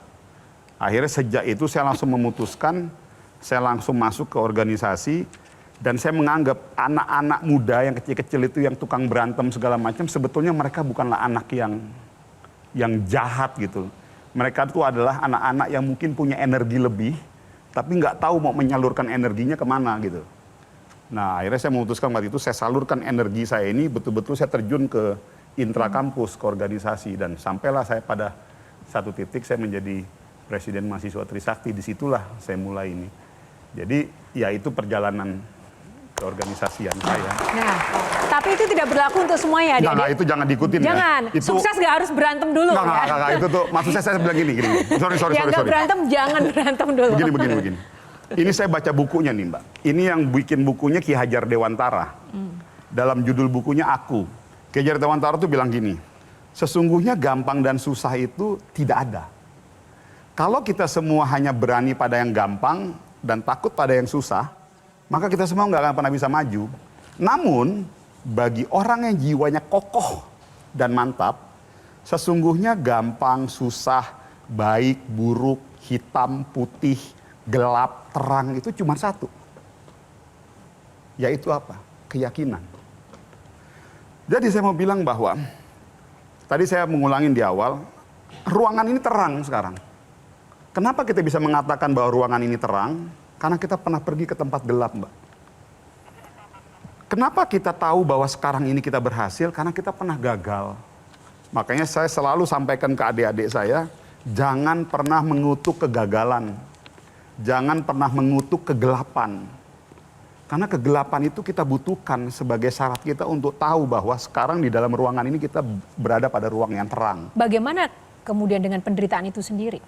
Akhirnya sejak itu saya langsung memutuskan, saya langsung masuk ke organisasi, dan saya menganggap anak-anak muda yang kecil-kecil itu yang tukang berantem segala macam, sebetulnya mereka bukanlah anak yang jahat gitu. Mereka itu adalah anak-anak yang mungkin punya energi lebih, tapi nggak tahu mau menyalurkan energinya kemana gitu. Nah akhirnya saya memutuskan waktu itu saya salurkan energi saya ini, betul-betul saya terjun ke intrakampus, ke organisasi, dan sampailah saya pada satu titik saya menjadi Presiden Mahasiswa Trisakti. Disitulah saya mulai ini. Jadi ya itu perjalanan keorganisasian saya. Nah, tapi itu tidak berlaku untuk semuanya, Adik. Nggak, itu jangan diikutin Jangan, ya. Itu, sukses gak harus berantem dulu ya. Nggak, itu tuh, maksud saya bilang gini. Sorry. Yang gak berantem, jangan berantem dulu. Begini. Ini saya baca bukunya nih Mbak. Ini yang bikin bukunya Ki Hajar Dewantara. Dalam judul bukunya Aku. Ki Hajar Dewantara tuh bilang gini, sesungguhnya gampang dan susah itu tidak ada. Kalau kita semua hanya berani pada yang gampang dan takut pada yang susah, maka kita semua nggak akan pernah bisa maju. Namun, bagi orang yang jiwanya kokoh dan mantap, sesungguhnya gampang, susah, baik, buruk, hitam, putih, gelap, terang, itu cuma satu. Yaitu apa? Keyakinan. Jadi saya mau bilang bahwa, tadi saya mengulangin di awal, ruangan ini terang sekarang. Kenapa kita bisa mengatakan bahwa ruangan ini terang? Karena kita pernah pergi ke tempat gelap, Mbak. Kenapa kita tahu bahwa sekarang ini kita berhasil? Karena kita pernah gagal. Makanya saya selalu sampaikan ke adik-adik saya, jangan pernah mengutuk kegagalan. Jangan pernah mengutuk kegelapan. Karena kegelapan itu kita butuhkan sebagai syarat kita untuk tahu bahwa sekarang di dalam ruangan ini kita berada pada ruang yang terang. Bagaimana kemudian dengan penderitaan itu sendiri?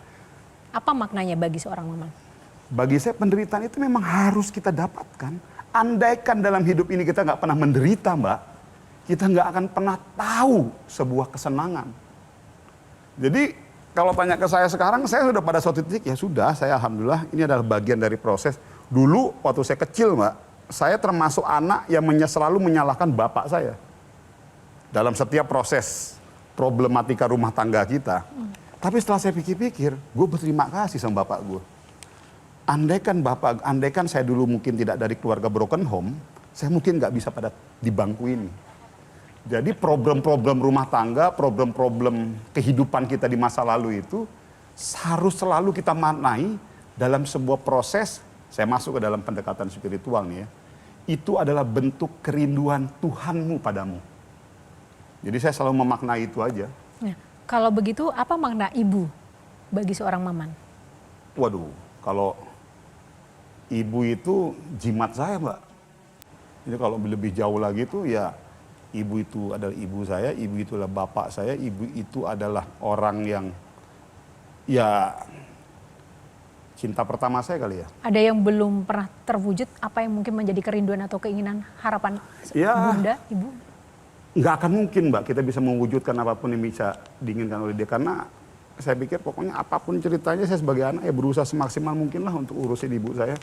Apa maknanya bagi seorang Maman? Bagi saya penderitaan itu memang harus kita dapatkan. Andaikan dalam hidup ini kita nggak pernah menderita, Mbak, kita nggak akan pernah tahu sebuah kesenangan. Jadi kalau tanya ke saya sekarang, saya sudah pada suatu titik, ya sudah, saya alhamdulillah ini adalah bagian dari proses. Dulu waktu saya kecil, Mbak, saya termasuk anak yang selalu menyalahkan bapak saya. Dalam setiap proses problematika rumah tangga kita. Tapi setelah saya pikir-pikir, gue berterima kasih sama bapak gue. Andaikan saya dulu mungkin tidak dari keluarga broken home, saya mungkin nggak bisa pada di bangku ini. Jadi problem-problem rumah tangga, problem-problem kehidupan kita di masa lalu itu harus selalu kita maknai dalam sebuah proses. Saya masuk ke dalam pendekatan spiritual nih ya. Itu adalah bentuk kerinduan Tuhanmu padamu. Jadi saya selalu memaknai itu aja. Nah, kalau begitu apa makna ibu bagi seorang Maman? Waduh, kalau ibu itu jimat saya, Mbak. Jadi kalau lebih jauh lagi tuh ya ibu itu adalah ibu saya, ibu itu adalah bapak saya, ibu itu adalah orang yang ya cinta pertama saya kali ya. Ada yang belum pernah terwujud, apa yang mungkin menjadi kerinduan atau keinginan, harapan Bunda, Ibu? Nggak akan mungkin, Mbak, kita bisa mewujudkan apapun yang bisa diinginkan oleh dia. Karena saya pikir pokoknya apapun ceritanya, saya sebagai anak ya berusaha semaksimal mungkin lah untuk urusin ibu saya.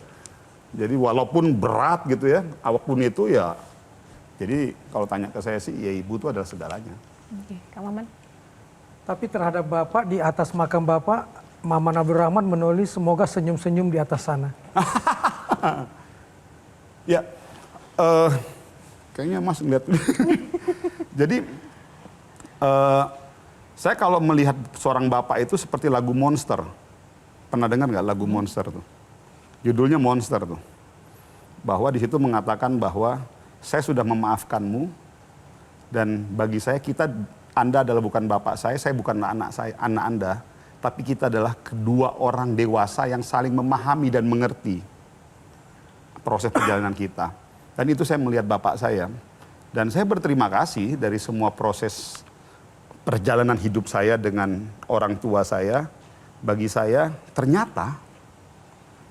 Jadi walaupun berat gitu ya, apapun itu ya. Jadi kalau tanya ke saya sih, ya ibu itu adalah segalanya. Oke, Kak Maman? Tapi terhadap Bapak, di atas makam Bapak, Maman Abdurrahman menulis semoga senyum-senyum di atas sana. Ya, kayaknya Mas ngeliat. Jadi, saya kalau melihat seorang bapak itu seperti lagu Monster. Pernah dengar nggak lagu Monster tuh? Judulnya Monster tuh. Bahwa di situ mengatakan bahwa saya sudah memaafkanmu dan bagi saya Anda adalah bukan bapak saya bukanlah anak Anda, tapi kita adalah kedua orang dewasa yang saling memahami dan mengerti proses perjalanan kita. Dan itu saya melihat bapak saya. Dan saya berterima kasih dari semua proses perjalanan hidup saya dengan orang tua saya. Bagi saya ternyata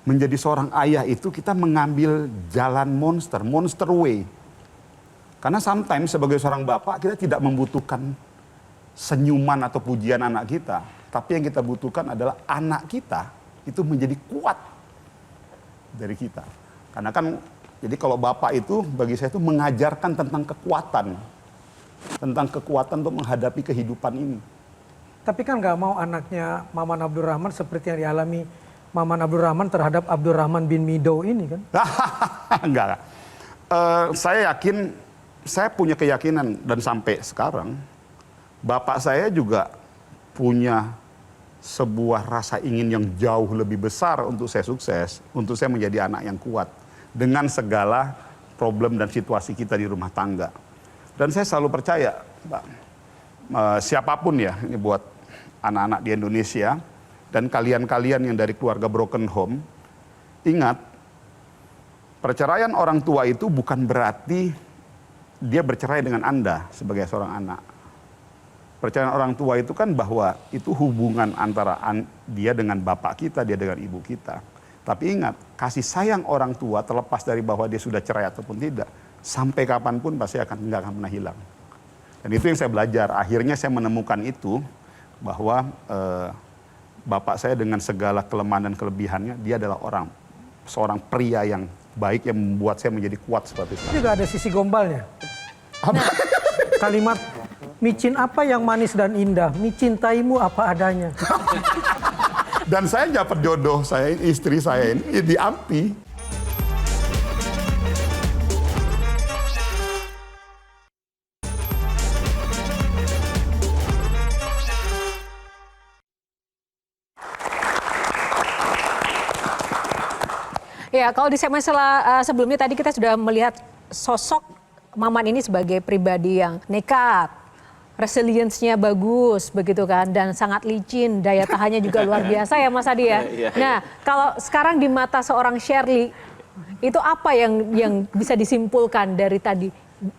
menjadi seorang ayah itu kita mengambil jalan monster way. Karena sometimes sebagai seorang bapak kita tidak membutuhkan senyuman atau pujian anak kita. Tapi yang kita butuhkan adalah anak kita itu menjadi kuat dari kita. Karena kan, jadi kalau bapak itu bagi saya itu mengajarkan tentang kekuatan. Tentang kekuatan untuk menghadapi kehidupan ini. Tapi kan nggak mau anaknya Maman Abdurrahman seperti yang dialami Maman Abdurrahman terhadap Abdurrahman bin Mido ini kan? Enggak. Saya yakin, saya punya keyakinan dan sampai sekarang, bapak saya juga punya sebuah rasa ingin yang jauh lebih besar untuk saya sukses, untuk saya menjadi anak yang kuat dengan segala problem dan situasi kita di rumah tangga. Dan saya selalu percaya, Mbak, siapapun ya, ini buat anak-anak di Indonesia, dan kalian-kalian yang dari keluarga broken home, ingat, perceraian orang tua itu bukan berarti dia bercerai dengan Anda sebagai seorang anak. Perceraian orang tua itu kan bahwa itu hubungan antara dia dengan bapak kita, dia dengan ibu kita. Tapi ingat, kasih sayang orang tua terlepas dari bahwa dia sudah cerai ataupun tidak, sampai kapanpun pasti nggak akan pernah hilang. Dan itu yang saya belajar. Akhirnya saya menemukan itu, bahwa bapak saya dengan segala kelemahan dan kelebihannya, dia adalah seorang pria yang baik yang membuat saya menjadi kuat seperti itu. Juga ada sisi gombalnya. Kalimat, micin apa yang manis dan indah, micintaimu apa adanya. Dan saya dapat jodoh saya, istri saya ini di AMPI. Ya, kalau di segmen sebelumnya tadi kita sudah melihat sosok Maman ini sebagai pribadi yang nekat, resilience-nya bagus begitu kan, dan sangat licin, daya tahannya juga luar biasa ya Mas Adi ya. Nah, kalau sekarang di mata seorang Shirley, itu apa yang bisa disimpulkan dari tadi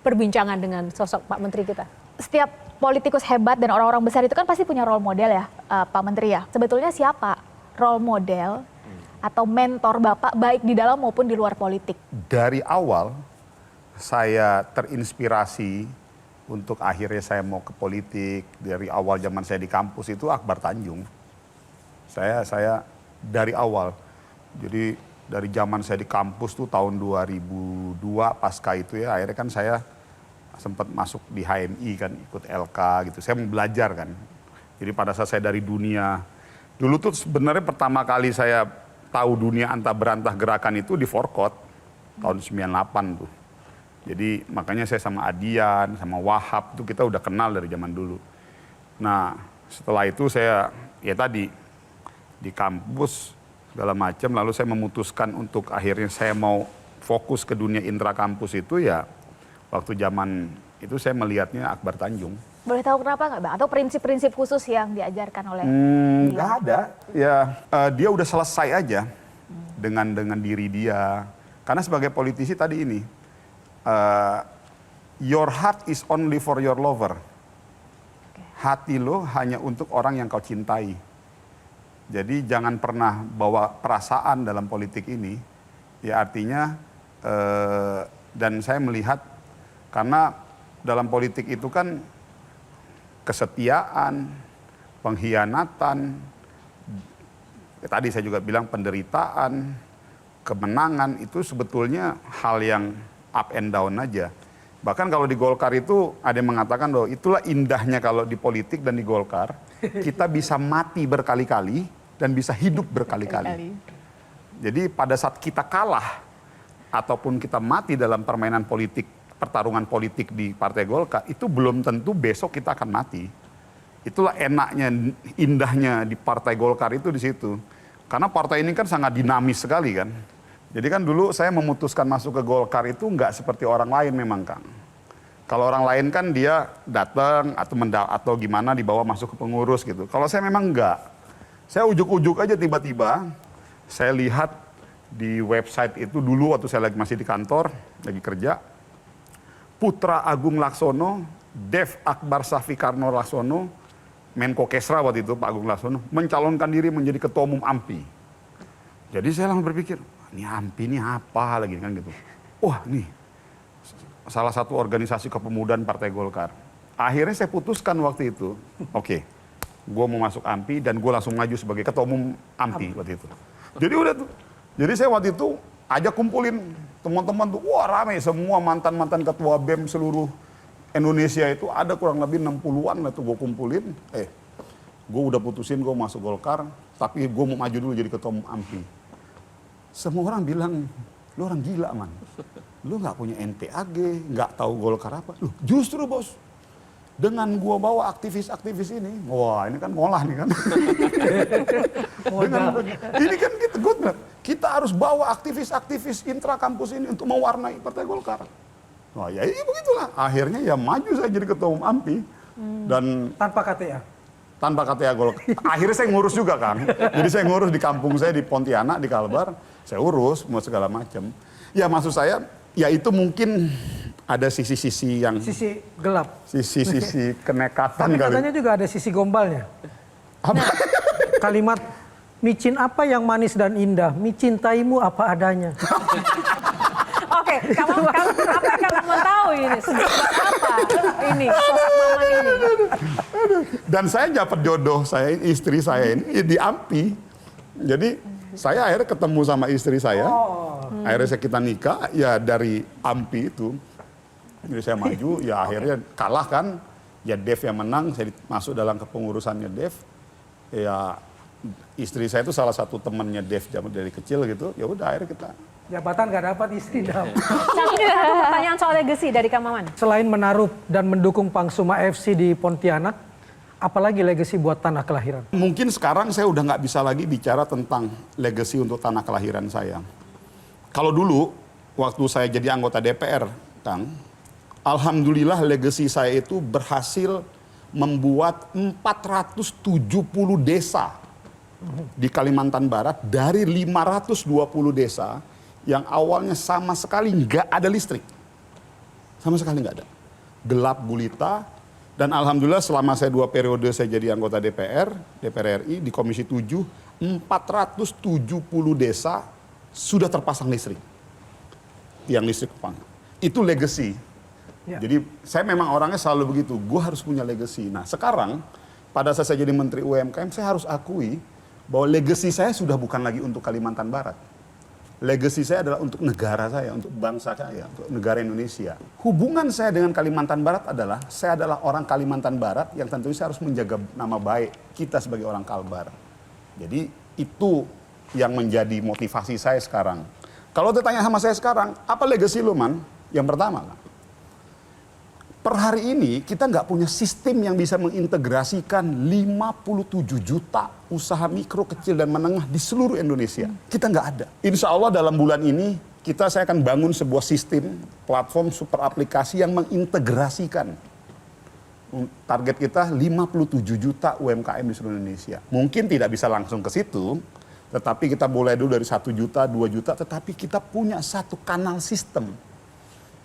perbincangan dengan sosok Pak Menteri kita? Setiap politikus hebat dan orang-orang besar itu kan pasti punya role model ya, Pak Menteri ya. Sebetulnya siapa role model atau mentor Bapak baik di dalam maupun di luar politik? Dari awal saya terinspirasi untuk akhirnya saya mau ke politik. Dari awal zaman saya di kampus itu Akbar Tanjung. Saya dari awal. Jadi dari zaman saya di kampus tuh tahun 2002 pasca itu ya, akhirnya kan saya sempat masuk di HMI kan, ikut LK gitu. Saya mau belajar kan. Jadi pada saat saya dari dunia, dulu tuh sebenarnya pertama kali saya tahu dunia berantah gerakan itu di Forkot tahun 98 tuh. Jadi makanya saya sama Adian, sama Wahab itu kita udah kenal dari zaman dulu. Nah setelah itu saya ya tadi di kampus segala macam, lalu saya memutuskan untuk akhirnya saya mau fokus ke dunia intra kampus itu ya waktu zaman itu saya melihatnya Akbar Tanjung. Boleh tahu kenapa nggak Bang? Atau prinsip-prinsip khusus yang diajarkan oleh nggak ada. Ya dia udah selesai aja dengan diri dia. Karena sebagai politisi tadi ini, your heart is only for your lover. Hati lo hanya untuk orang yang kau cintai. Jadi jangan pernah bawa perasaan dalam politik ini. Ya artinya, dan saya melihat karena dalam politik itu kan kesetiaan, pengkhianatan, tadi saya juga bilang penderitaan, kemenangan itu sebetulnya hal yang up and down aja. Bahkan kalau di Golkar itu ada yang mengatakan bahwa itulah indahnya kalau di politik dan di Golkar, kita bisa mati berkali-kali dan bisa hidup berkali-kali. Jadi pada saat kita kalah ataupun kita mati dalam permainan politik, pertarungan politik di Partai Golkar, itu belum tentu besok kita akan mati. Itulah enaknya, indahnya di Partai Golkar itu di situ. Karena partai ini kan sangat dinamis sekali kan. Jadi kan dulu saya memutuskan masuk ke Golkar itu nggak seperti orang lain memang Kang. Kalau orang lain kan dia datang atau gimana dibawa masuk ke pengurus gitu. Kalau saya memang enggak. Saya ujuk-ujuk aja tiba-tiba, saya lihat di website itu dulu waktu saya masih di kantor, lagi kerja, Putra Agung Laksono, Dev Akbar Safikarno Laksono, Menko Kesra waktu itu Pak Agung Laksono, mencalonkan diri menjadi Ketua Umum AMPI. Jadi saya langsung berpikir, ini AMPI ini apa lagi kan gitu. Wah nih, salah satu organisasi kepemudaan Partai Golkar. Akhirnya saya putuskan waktu itu, oke, gue mau masuk AMPI dan gue langsung maju sebagai Ketua Umum AMPI waktu itu. Jadi udah tuh, jadi saya waktu itu ajak kumpulin teman-teman tuh, wah rame semua mantan-mantan ketua BEM seluruh Indonesia itu ada kurang lebih 60-an lah tuh gue kumpulin. gue udah putusin gue masuk Golkar, tapi gue mau maju dulu jadi ketua umum AMPI. Semua orang bilang, lu orang gila man, lu nggak punya NTAG, nggak tahu Golkar apa. Loh, justru bos, dengan gue bawa aktivis-aktivis ini, wah ini kan ngolah nih kan. Ini kan kita harus bawa aktivis-aktivis intra kampus ini untuk mewarnai Partai Golkar. Wah ya begitulah, akhirnya ya maju saya jadi ketua umum AMPI. Dan Tanpa KTA? Tanpa KTA Golkar. Akhirnya saya ngurus juga kan. Jadi saya ngurus di kampung saya di Pontianak, di Kalbar. Saya urus mau segala macam. Ya maksud saya, ya itu mungkin ada sisi-sisi yang... Sisi gelap. Sisi kenekatan Tapi kali. katanya juga ada sisi gombalnya. Apa? Kalimat, micin apa yang manis dan indah, micintaimu apa adanya. Oke, kamu apa yang kamu mau tahu ini? Sebab apa ini sosok Maman ini? Dan saya dapat jodoh saya, istri saya ini di AMPI. Jadi saya akhirnya ketemu sama istri saya. Akhirnya kita nikah ya dari AMPI itu. Jadi saya maju, ya akhirnya kalah kan. Ya Dev yang menang, saya masuk dalam kepengurusannya Dev. Ya istri saya itu salah satu temannya Dev dari kecil gitu. Ya udah akhirnya kita. Jabatan gak dapat, istri dapat. Satu pertanyaan soal legacy dari Kang Maman. Selain menaruh dan mendukung Pangsuma FC di Pontianak, apalagi legacy buat tanah kelahiran? Mungkin sekarang saya udah nggak bisa lagi bicara tentang legacy untuk tanah kelahiran saya. Kalau dulu, waktu saya jadi anggota DPR, Kang, alhamdulillah legacy saya itu berhasil membuat 470 desa di Kalimantan Barat dari 520 desa yang awalnya sama sekali nggak ada listrik. Sama sekali nggak ada. Gelap gulita. Dan alhamdulillah selama saya 2 periode saya jadi anggota DPR RI di Komisi 7, 470 desa sudah terpasang listrik. Yang listrik Kupang. Itu legacy. Ya. Jadi saya memang orangnya selalu begitu, gue harus punya legacy. Nah sekarang pada saat saya jadi Menteri UMKM, saya harus akui bahwa legacy saya sudah bukan lagi untuk Kalimantan Barat. Legacy saya adalah untuk negara saya, untuk bangsa saya, untuk negara Indonesia. Hubungan saya dengan Kalimantan Barat adalah, saya adalah orang Kalimantan Barat yang tentunya saya harus menjaga nama baik kita sebagai orang Kalbar. Jadi itu yang menjadi motivasi saya sekarang. Kalau ditanya sama saya sekarang, apa legacy lu man? Yang pertama, per hari ini kita nggak punya sistem yang bisa mengintegrasikan 57 juta usaha mikro, kecil, dan menengah di seluruh Indonesia. Kita nggak ada. Insya Allah dalam bulan ini saya akan bangun sebuah sistem platform super aplikasi yang mengintegrasikan. Target kita 57 juta UMKM di seluruh Indonesia. Mungkin tidak bisa langsung ke situ, tetapi kita mulai dulu dari 1 juta, 2 juta, tetapi kita punya satu kanal sistem.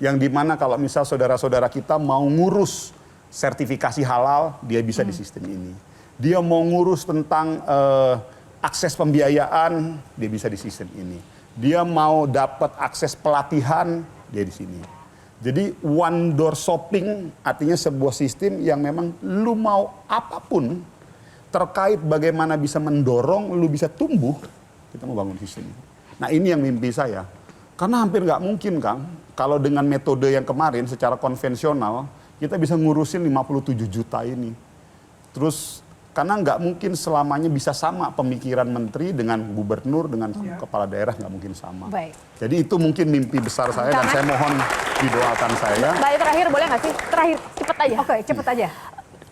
Yang dimana kalau misal saudara-saudara kita mau ngurus sertifikasi halal, dia bisa di sistem ini. Dia mau ngurus tentang akses pembiayaan, dia bisa di sistem ini. Dia mau dapat akses pelatihan, dia di sini. Jadi one door shopping artinya sebuah sistem yang memang lu mau apapun terkait bagaimana bisa mendorong lu bisa tumbuh, kita mau bangun sistem ini. Nah ini yang mimpi saya. Karena hampir nggak mungkin Kang, kalau dengan metode yang kemarin secara konvensional, kita bisa ngurusin 57 juta ini. Terus, karena nggak mungkin selamanya bisa sama pemikiran menteri dengan gubernur, dengan kepala daerah, nggak mungkin sama. Baik. Jadi itu mungkin mimpi besar saya dan saya mohon didoakan saya. Mbak, terakhir boleh nggak sih? Terakhir, cepet aja. Oke, cepet aja.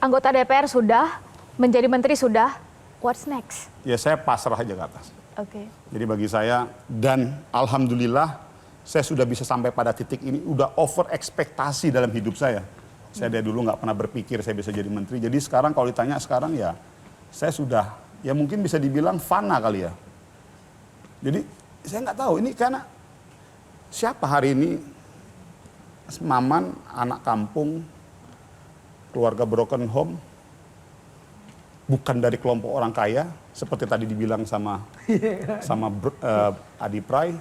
Anggota DPR sudah, menjadi menteri sudah, what's next? Ya saya pasrah aja ke atas. Oke. Jadi bagi saya, dan alhamdulillah saya sudah bisa sampai pada titik ini, udah over ekspektasi dalam hidup saya. Saya dari dulu nggak pernah berpikir saya bisa jadi menteri. Jadi sekarang kalau ditanya sekarang ya, saya sudah, ya mungkin bisa dibilang fana kali ya. Jadi saya nggak tahu, ini karena siapa hari ini, Maman, anak kampung, keluarga broken home, bukan dari kelompok orang kaya, seperti tadi dibilang sama Adi Pray,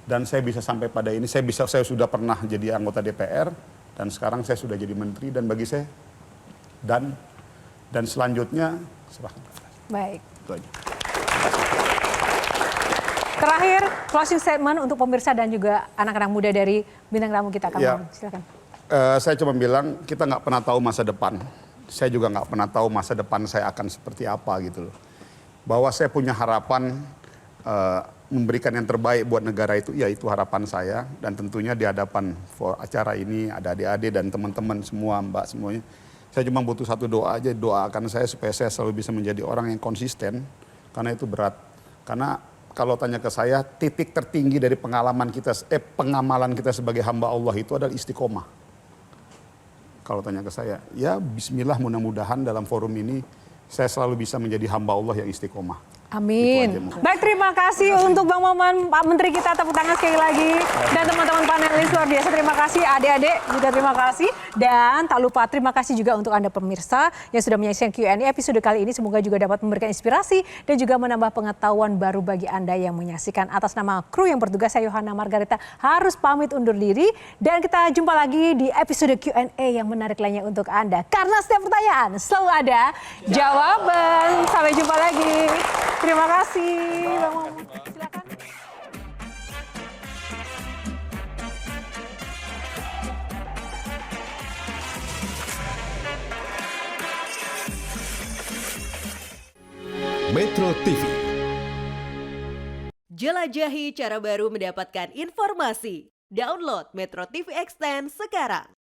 dan saya bisa sampai pada ini. Saya sudah pernah jadi anggota DPR, dan sekarang saya sudah jadi menteri, dan bagi saya dan selanjutnya serahkan. Baik. Itu aja. Terakhir closing statement untuk pemirsa dan juga anak-anak muda dari bintang tamu kita. Kang Maman, silakan. Saya cuma bilang kita nggak pernah tahu masa depan. saya juga nggak pernah tahu masa depan saya akan seperti apa gitu loh. Bahwa saya punya harapan memberikan yang terbaik buat negara itu, ya itu harapan saya. Dan tentunya di hadapan acara ini ada adik-adik dan teman-teman semua, Mbak semuanya. Saya cuma butuh satu doa aja, doakan saya supaya saya selalu bisa menjadi orang yang konsisten, karena itu berat. Karena kalau tanya ke saya, titik tertinggi dari pengamalan kita sebagai hamba Allah itu adalah istiqomah. Kalau tanya ke saya, ya bismillah mudah-mudahan dalam forum ini saya selalu bisa menjadi hamba Allah yang istiqomah. Amin. Baik, terima kasih untuk Bang Maman, Pak Menteri kita, tepuk tangan sekali lagi. Dan teman-teman panelis luar biasa, terima kasih. Adik-adik juga terima kasih. Dan tak lupa terima kasih juga untuk Anda pemirsa yang sudah menyaksikan Q&A episode kali ini. Semoga juga dapat memberikan inspirasi dan juga menambah pengetahuan baru bagi Anda yang menyaksikan. Atas nama kru yang bertugas, saya Yohana Margareta harus pamit undur diri. Dan kita jumpa lagi di episode Q&A yang menarik lainnya untuk Anda. Karena setiap pertanyaan selalu ada jawaban. Sampai jumpa lagi. Terima kasih, Bang Maman. Silakan. Metro TV. Jelajahi cara baru mendapatkan informasi. Download Metro TV Extend sekarang.